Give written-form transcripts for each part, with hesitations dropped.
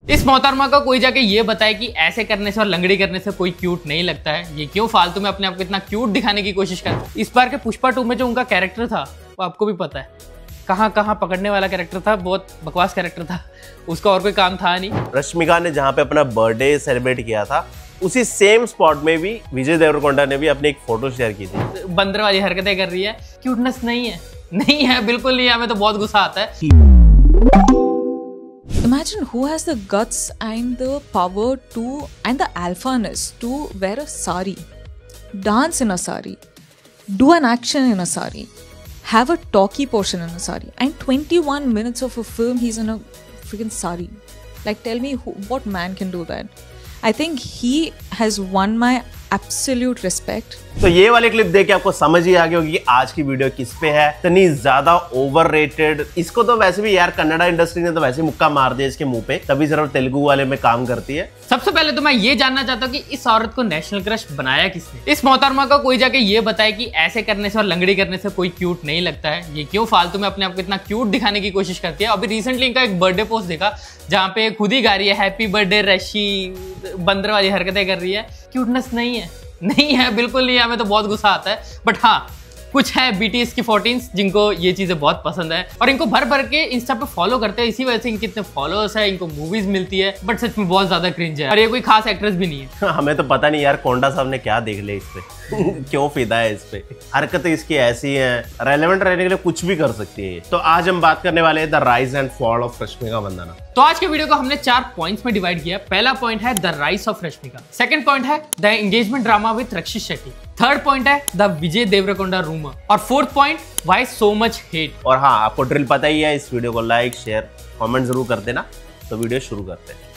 इस मोहतरमा को कोई जाके ये बताए कि ऐसे करने से और लंगड़ी करने से कोई क्यूट नहीं लगता है, ये क्यों फालतू में अपने आप को इतना क्यूट दिखाने की कोशिश कर। इस बार के पुष्पा 2 में जो उनका कैरेक्टर था वो आपको भी पता है, कहाँ कहाँ पकड़ने वाला कैरेक्टर था, बहुत बकवास कैरेक्टर था, उसका और कोई काम था नहीं। रश्मिका ने जहाँ पे अपना बर्थडे सेलिब्रेट किया था उसी सेम स्पॉट में भी विजय देवरकोंडा ने भी अपनी एक फोटो शेयर की थी। बंदर वाली हरकतें कर रही है, क्यूटनेस नहीं है, नहीं है, बिल्कुल नहीं है, हमें तो बहुत गुस्सा आता है। Imagine who has the guts and the power to and the alphaness to wear a sari, dance in a sari, do an action in a sari, have a talkie portion in a sari, and 21 minutes of a film he's in a freaking sari. Like, tell me what man can do that? I think he has won my absolute respect. तो ये वाली clip देख के आपको समझ ही आ गई होगी कि आज की वीडियो किस पे है। इतनी ज्यादा ओवररेटेड, इसको तो वैसे भी यार कन्नड़ा इंडस्ट्री ने तो वैसे मुक्का मार दिया इसके मुंह पे, तभी सिर्फ तेलुगु वाले में काम करती है। सबसे पहले तो मैं ये जानना चाहता हूँ कि इस औरत को नेशनल क्रश बनाया किसने। इस मोहतरमा को कोई जाके ये बताए कि ऐसे करने से और लंगड़ी करने से कोई क्यूट नहीं लगता है, ये क्यों फालतू में अपने आप को इतना क्यूट दिखाने की कोशिश करती है। अभी रिसेंटली इनका एक बर्थडे पोस्ट देखा जहाँ पे खुद ही गा रही है हैप्पी बर्थडे रशी, बंदर वाली हरकतें कर रही है, क्यूटनेस नहीं है, नहीं है, बिल्कुल नहीं है, हमें तो बहुत गुस्सा आता है। बट हाँ, कुछ है BTS की 14s जिनको ये चीजें बहुत पसंद है और इनको भर भर के इंस्टा पे फॉलो करते हैं, इसी वजह से इनके इतने फॉलोअर्स है, इनको मूवीज मिलती है। बट सच में बहुत ज्यादा क्रिंज है और ये कोई खास एक्ट्रेस भी नहीं है। हमें तो पता नहीं यार कोंडा साहब ने क्या देख लिया इस पे क्यों फिदा है इस पे। हरकतें इसकी ऐसी हैं, रेलेवेंट रहने के लिए कुछ भी कर सकती है। तो आज हम बात करने वाले हैं the rise and fall of Rashmika Mandanna. तो आज के वीडियो को हमने 4 पॉइंट्स में डिवाइड किया। पहला पॉइंट है the rise of Rashmika, second point है the engagement drama with Rakshit Shetty, third point है द विजय देवरकोंडा रूमर और fourth point why so much hate. और हाँ, आपको ड्रिल पता ही है, इस वीडियो को लाइक शेयर कमेंट जरूर कर देना। तो वीडियो शुरू करते हैं।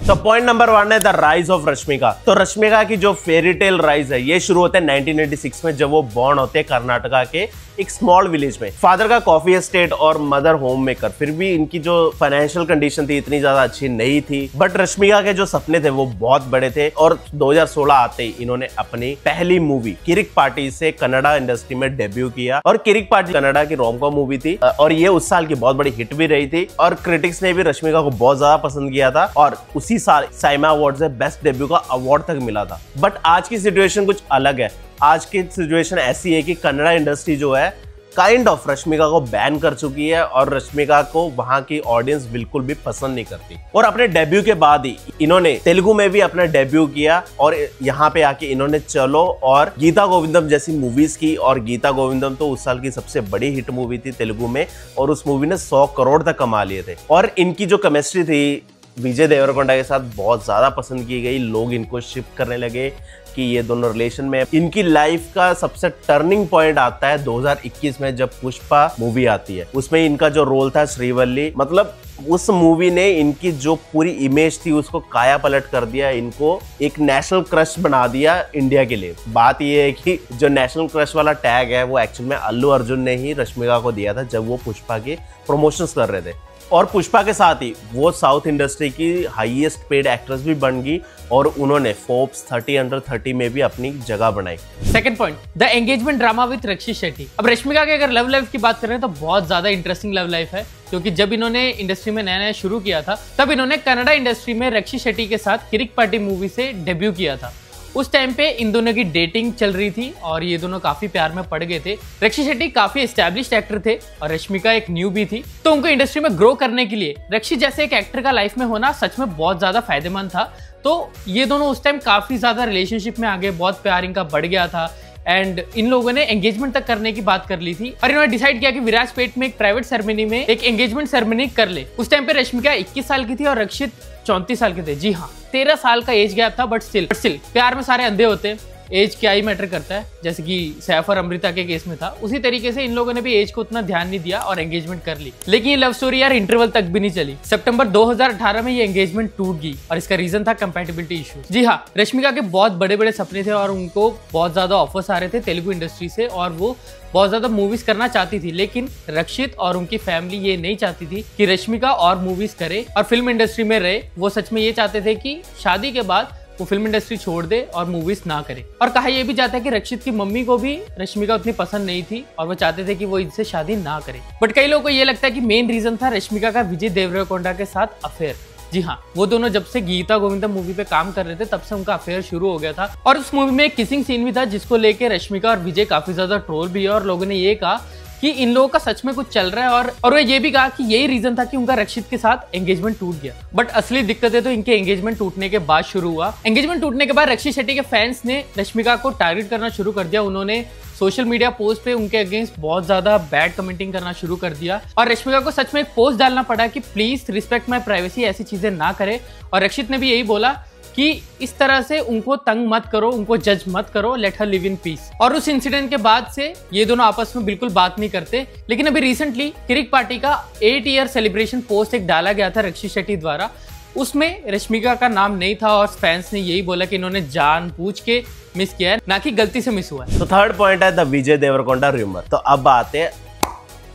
तो पॉइंट नंबर 1 है द राइज ऑफ रश्मिका। तो रश्मिका की जो फेरी टेल राइज है ये शुरू होता है 1986 में, जब वो बॉर्न होते हैं कर्नाटका के एक स्मॉल विलेज में। फादर का कॉफी एस्टेट और मदर होम मेकर। फिर भी इनकी जो फाइनेंशियल कंडीशन थी इतनी ज्यादा अच्छी नहीं थी, बट रश्मिका के जो सपने थे वो बहुत बड़े थे। और 2016 आते ही इन्होंने अपनी पहली मूवी किरिक पार्टी से कन्नड़ा इंडस्ट्री में डेब्यू किया। और किरिक पार्टी कन्नड़ा की रोम-कॉम मूवी थी और ये उस साल की बहुत बड़ी हिट भी रही थी और क्रिटिक्स ने भी रश्मिका को बहुत ज्यादा पसंद किया था और उसी साल साइमा अवार्ड से बेस्ट डेब्यू का अवार्ड तक मिला था। बट आज की सिचुएशन कुछ अलग है। आज की सिचुएशन ऐसी है कि कन्नड़ा इंडस्ट्री जो है काइंड ऑफ रश्मिका को बैन कर चुकी है और रश्मिका को वहां की ऑडियंस बिल्कुल भी पसंद नहीं करती। और अपने डेब्यू के बाद ही इन्होंने तेलुगु में भी अपना डेब्यू किया और यहाँ पे आके इन्होंने चलो और गीता गोविंदम जैसी मूवीज की। और गीता गोविंदम तो उस साल की सबसे बड़ी हिट मूवी थी तेलुगु में और उस मूवी ने 100 करोड़ तक कमा लिए थे। और इनकी जो केमिस्ट्री थी विजय देवरकोंडा के साथ बहुत ज्यादा पसंद की गई। लोग इनको शिफ्ट करने लगे कि ये दोनों रिलेशन में। इनकी लाइफ का सबसे टर्निंग पॉइंट आता है 2021 में, जब पुष्पा मूवी आती है। उसमें इनका जो रोल था श्रीवल्ली, मतलब उस मूवी ने इनकी जो पूरी इमेज थी उसको काया पलट कर दिया। इनको एक नेशनल क्रश बना दिया इंडिया के लिए। बात ये है कि जो नेशनल क्रश वाला टैग है वो एक्चुअल में अल्लू अर्जुन ने ही रश्मिका को दिया था जब वो पुष्पा के प्रमोशंस कर रहे थे। और पुष्पा के साथ ही वो साउथ इंडस्ट्री की हाईएस्ट पेड एक्ट्रेस भी बन गई और उन्होंने फोर्ब्स 30 अंडर 30 में भी अपनी जगह बनाई। Second point the engagement drama with Rakshit Shetty. अब रश्मिका के अगर लव लाइफ की बात करें तो बहुत ज्यादा इंटरेस्टिंग लव लाइफ है, क्योंकि जब इन्होंने इंडस्ट्री में नया नया शुरू किया था तब इन्होंने कन्नड़ा इंडस्ट्री में रक्षित शेट्टी के साथ किरिक पार्टी मूवी से डेब्यू किया था। उस टाइम पे इन दोनों की डेटिंग चल रही थी और ये दोनों काफी प्यार में पड़ गए थे। रक्षित शेट्टी काफी एस्टैब्लिश्ड एक्टर थे और रश्मिका एक न्यू भी थी, तो उनको इंडस्ट्री में ग्रो करने के लिए रक्षित जैसे एक एक्टर का लाइफ में होना सच में बहुत ज्यादा फायदेमंद था। तो ये दोनों उस टाइम काफी ज्यादा रिलेशनशिप में आगे, बहुत प्यार इनका बढ़ गया था एंड इन लोगों ने एंगेजमेंट तक करने की बात कर ली थी। और इन्होंने डिसाइड किया कि विराजपेट में एक प्राइवेट सेरेमनी में एक एंगेजमेंट सेरेमनी कर ले। उस टाइम पे रश्मिका 21 साल की थी और रक्षित 34 साल के थे। जी हाँ, 13 साल का एज गैप था, बट स्टिल प्यार में सारे अंधे होते हैं। एज क्या ही मैटर करता है, जैसे कि सैफ और अमृता के केस में था, उसी तरीके से इन लोगों ने भी एज को उतना ध्यान नहीं दिया और एंगेजमेंट कर ली। लेकिन ये लव स्टोरी यार इंटरवल तक भी नहीं चली। सितंबर 2018 में ये एंगेजमेंट टूट गई और इसका रीजन था कंपैटिबिलिटी इशू। जी हाँ, रश्मिका के बहुत बड़े बड़े सपने थे और उनको बहुत ज्यादा ऑफर्स आ रहे थे तेलुगु इंडस्ट्री से और वो बहुत ज्यादा मूवीज करना चाहती थी, लेकिन रक्षित और उनकी फैमिली ये नहीं चाहती थी कि रश्मिका और मूवीज करे और फिल्म इंडस्ट्री में रहे। वो सच में ये चाहते थे कि शादी के बाद वो फिल्म इंडस्ट्री छोड़ दे और मूवीज ना करे। और कहा यह भी जाता है कि रक्षित की मम्मी को भी रश्मिका उतनी पसंद नहीं थी और वो चाहते थे कि वो इनसे शादी ना करे। बट कई लोगों को ये लगता है कि मेन रीजन था रश्मिका का विजय देवरकोंडा के साथ अफेयर। जी हाँ, वो दोनों जब से गीता गोविंदा मूवी पे काम कर रहे थे तब से उनका अफेयर शुरू हो गया था और उस मूवी में एक किसिंग सीन भी था जिसको लेके रश्मिका और विजय काफी ज्यादा ट्रोल भी है और लोगों ने ये कहा कि इन लोगों का सच में कुछ चल रहा है और वो ये भी कहा कि यही रीजन था कि उनका रक्षित के साथ एंगेजमेंट टूट गया। बट असली दिक्कतें तो इनके एंगेजमेंट टूटने के बाद शुरू हुआ। एंगेजमेंट टूटने के बाद रक्षित शेट्टी के फैंस ने रश्मिका को टारगेट करना शुरू कर दिया। उन्होंने सोशल मीडिया पोस्ट पे उनके अगेंस्ट बहुत ज्यादा बैड कमेंटिंग करना शुरू कर दिया और रश्मिका को सच में एक पोस्ट डालना पड़ा कि प्लीज रिस्पेक्ट माई प्राइवेसी, ऐसी चीजें ना करे। और रक्षित ने भी यही बोला कि इस तरह से उनको तंग मत करो, उनको जज मत करो, let her live in peace. और उस इंसिडेंट के बाद से ये दोनों आपस में बिल्कुल बात नहीं करते। लेकिन अभी रिसेंटली किरिक पार्टी का 8 ईयर सेलिब्रेशन पोस्ट एक डाला गया था रक्षित शेट्टी द्वारा, उसमें रश्मिका का नाम नहीं था और फैंस ने यही बोला कि इन्होंने जानबूझ के मिस किया है, ना कि गलती से मिस हुआ है। तो थर्ड पॉइंट है द विजय देवरकोंडा रूमर। तो अब आते हैं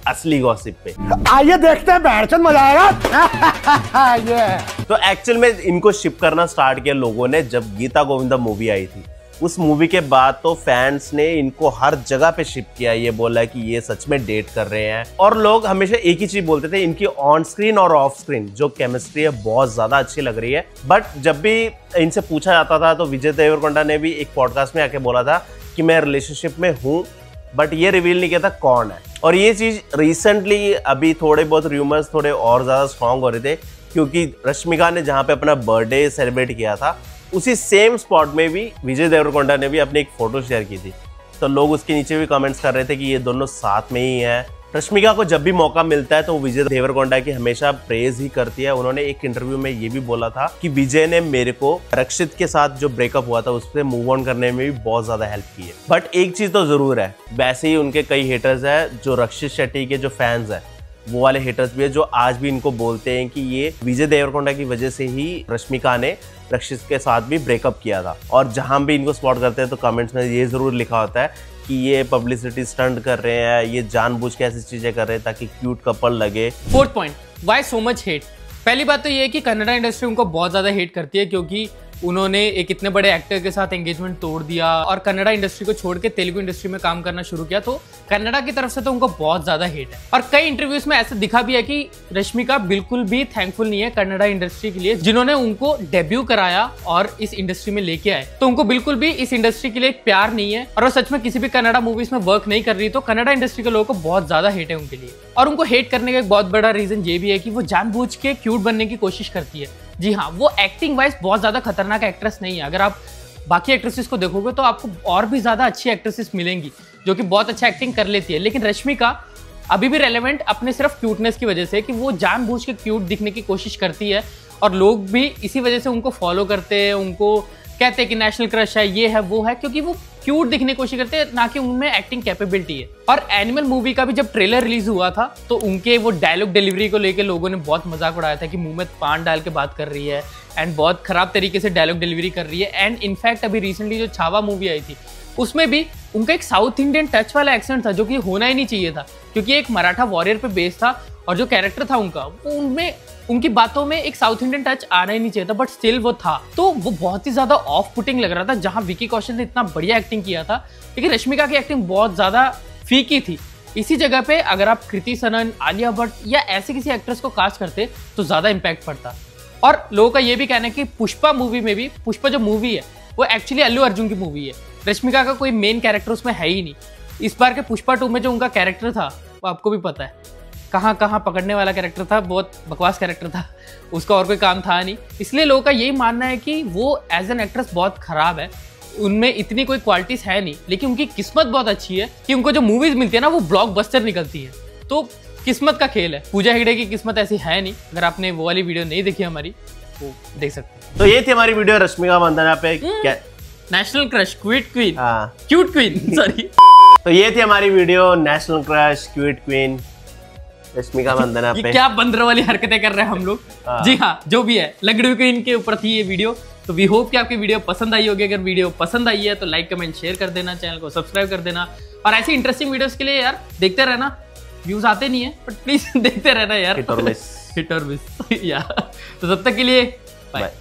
असली गॉसिप पे। आइए देखते हैं, बैठचंद मजा आएगा। ये तो एक्चुअल में इनको शिप करना स्टार्ट किया लोगों ने जब गीता गोविंदा मूवी आई थी। उस मूवी के बाद तो फैंस ने इनको हर जगह पे शिप किया, ये बोला कि ये सच में डेट कर रहे हैं। और लोग हमेशा एक ही चीज बोलते थे, इनकी ऑन स्क्रीन और ऑफ स्क्रीन जो केमिस्ट्री है बहुत ज्यादा अच्छी लग रही है। बट जब भी इनसे पूछा जाता था तो विजय देवरकोंडा ने भी एक पॉडकास्ट में आके बोला था कि मैं रिलेशनशिप में हूँ, बट ये रिवील नहीं किया था कौन है। और ये चीज रिसेंटली अभी थोड़े बहुत रूमर्स थोड़े और ज्यादा स्ट्रॉन्ग हो रहे थे, क्योंकि रश्मिका ने जहाँ पे अपना बर्थडे सेलिब्रेट किया था उसी सेम स्पॉट में भी विजय देवरकोंडा ने भी अपनी एक फोटो शेयर की थी। तो लोग उसके नीचे भी कमेंट्स कर रहे थे कि ये दोनों साथ में ही हैं। रश्मिका को जब भी मौका मिलता है तो विजय देवरकोंडा की हमेशा प्रेज ही करती है। उन्होंने एक इंटरव्यू में ये भी बोला था कि विजय ने मेरे को रक्षित के साथ जो ब्रेकअप हुआ था उससे मूव ऑन करने में भी बहुत ज्यादा हेल्प की है। बट एक चीज तो जरूर है, वैसे ही उनके कई हेटर्स है, जो रक्षित शेट्टी के जो फैंस है वो वाले हेटर्स भी है, जो आज भी इनको बोलते हैं कि ये विजय देवरकोंडा की वजह से ही रश्मिका ने रक्षित के साथ भी ब्रेकअप किया था। और जहां भी इनको स्पॉट करते हैं तो कमेंट्स में ये जरूर लिखा होता है कि ये पब्लिसिटी स्टंट कर रहे हैं, ये जानबूझ के ऐसी चीजें कर रहे हैं ताकि क्यूट कपल लगे। Fourth point, why so much hate. पहली बात तो ये है कि कन्नड़ा इंडस्ट्री उनको बहुत ज्यादा हेट करती है क्योंकि उन्होंने एक इतने बड़े एक्टर के साथ एंगेजमेंट तोड़ दिया और कन्नड़ा इंडस्ट्री को छोड़ के तेलुगु इंडस्ट्री में काम करना शुरू किया। तो कन्नड़ा की तरफ से तो उनको बहुत ज्यादा हेट है और कई इंटरव्यूज में ऐसा दिखा भी है कि रश्मिका बिल्कुल भी थैंकफुल नहीं है कन्नड़ा इंडस्ट्री के लिए, जिन्होंने उनको डेब्यू कराया और इस इंडस्ट्री में लेके आए। तो उनको बिल्कुल भी इस इंडस्ट्री के लिए प्यार नहीं है और वो सच में किसी भी कन्नड़ा मूवीज में वर्क नहीं कर रही। तो कन्नड़ा इंडस्ट्री के लोगों को बहुत ज्यादा हेट है उनके लिए। और उनको हेट करने का एक बहुत बड़ा रीजन ये भी है कि वो जानबूझ के क्यूट बनने की कोशिश करती है। जी हाँ, वो एक्टिंग वाइज बहुत ज्यादा खतरनाक एक्ट्रेस नहीं है। अगर आप बाकी एक्ट्रेसेस को देखोगे तो आपको और भी ज्यादा अच्छी एक्ट्रेसेस मिलेंगी जो कि बहुत अच्छा एक्टिंग कर लेती है। लेकिन रश्मिका अभी भी रेलेवेंट अपने सिर्फ क्यूटनेस की वजह से, कि वो जानबूझ के क्यूट दिखने की कोशिश करती है और लोग भी इसी वजह से उनको फॉलो करते हैं, उनको कहते हैं कि नेशनल क्रश है, ये है वो है, क्योंकि वो क्यूट दिखने की कोशिश करते हैं, ना कि उनमें एक्टिंग कैपेबिलिटी है। और एनिमल मूवी का भी जब ट्रेलर रिलीज हुआ था तो उनके वो डायलॉग डिलीवरी को लेके लोगों ने बहुत मजाक उड़ाया था कि मुंह में पान डाल के बात कर रही है एंड बहुत खराब तरीके से डायलॉग डिलीवरी कर रही है। एंड इनफैक्ट अभी रिसेंटली जो छावा मूवी आई थी उसमें भी उनका एक साउथ इंडियन टच वाला एक्सेंट था जो कि होना ही नहीं चाहिए था, क्योंकि एक मराठा वॉरियर पे बेस्ड था और जो कैरेक्टर था उनका वो उनमें उनकी बातों में एक साउथ इंडियन टच आना ही नहीं चाहिए था, बट स्टिल वो था। तो वो बहुत ही ज्यादा ऑफ पुटिंग लग रहा था। जहां विकी कौशल ने इतना बढ़िया एक्टिंग किया था लेकिन रश्मिका की एक्टिंग बहुत ज्यादा फीकी थी। इसी जगह पे अगर आप कृति सनन, आलिया भट्ट या ऐसे किसी एक्ट्रेस को कास्ट करते तो ज्यादा इंपैक्ट पड़ता। और लोगों का ये भी कहना है कि पुष्पा मूवी में भी, पुष्पा जो मूवी है वो एक्चुअली अल्लू अर्जुन की मूवी है, रश्मिका का कोई मेन कैरेक्टर उसमें है ही नहीं। इस बार के पुष्पा 2 में जो उनका कैरेक्टर था वो आपको भी पता है कहाँ कहाँ पकड़ने वाला कैरेक्टर था, बहुत बकवास कैरेक्टर था, उसका और कोई काम था नहीं। इसलिए लोगों का यही मानना है कि वो एज एन एक्ट्रेस बहुत खराब है, उनमें इतनी कोई क्वालिटीज है नहीं, लेकिन उनकी किस्मत बहुत अच्छी है कि उनको जो मूवीज मिलती है ना वो ब्लॉकबस्टर निकलती है। तो किस्मत का खेल है। पूजा हेगड़े की किस्मत ऐसी है नहीं। अगर आपने वो वाली वीडियो नहीं देखी हमारी तो देख सकते हैं। तो ये थी हमारी वीडियो रश्मिका मंदाना पे। नेशनल क्रश, क्यूट क्वीन, हाँ। Cute queen, sorry. तो ये थी हमारी video national crush, cute queen, Rashmika Mandanna ये पे। क्या बंदर वाली हरकतें कर रहे हैं हम लोग। जी हाँ, जो भी है, लंगड़ू क्वीन के ऊपर थी ये वीडियो। तो वी होप कि आपकी वीडियो पसंद आई होगी। अगर वीडियो पसंद आई है तो लाइक कमेंट शेयर कर देना, चैनल को सब्सक्राइब कर देना, और ऐसी इंटरेस्टिंग वीडियोस के लिए यार देखते रहना। व्यूज आते नहीं है बट प्लीज देखते रहना यार। हिट और मिस। हिट और मिस या तो तब तक के लिए बाय।